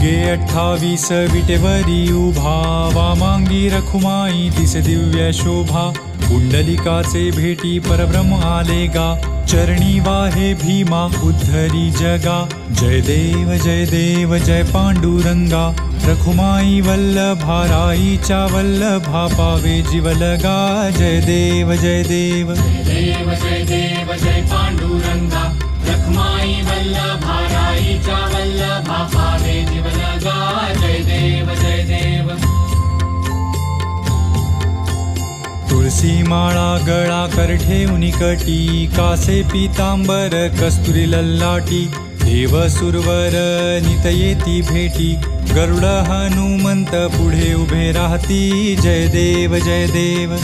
गे 28 विटेवरी उभा, वामांगी रखुमाई दिस दिव्य शोभा. कुंडलिकाचे भेटी परब्रह्म आले गा, चरणी वाहे भीमा उद्धरी जगा. जय देव जय पांडुरंगा, रखुमाई वल्लभा राईच्या वल्लभा पावे जीवलगा. जय देव जय देव जय देव जय पांडुरंगा, रखमाई वल्लभा राईच्या वल्लभा पावे जीवलगा. जय देव जय देव. तुळसी माळा गळा करठे उनिकटी, कासे पीतांबर कस्तुरी लल्लाटी. देव सुरवर नित येती भेटी, गरुड हनुमंत पुढे उभे राहती. जय देव जय देव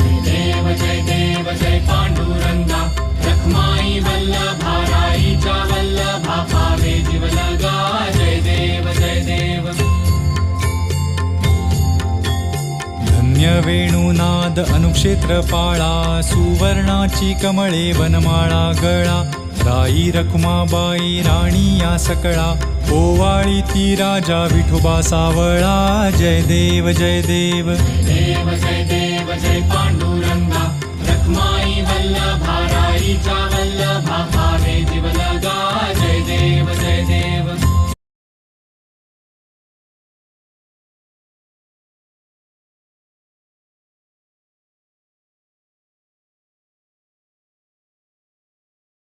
जय देव जय पांडुरंगा, रखमाई वल्लभा राईच्या वल्लभा पावे जीवलगा. जय देव जय देव. धन्य वेणुनाद अनुक्षेत्र पाळा, सुवर्णाची कमळे वनमाळा गळा. राई रखुमाबाई राणी या सकळा, ओवाळी ती राजा विठोबा सावळा. जय देव जय देव जय देव जय पांडुरंगा, रखमाई वल्लभा राईच्या वल्लभा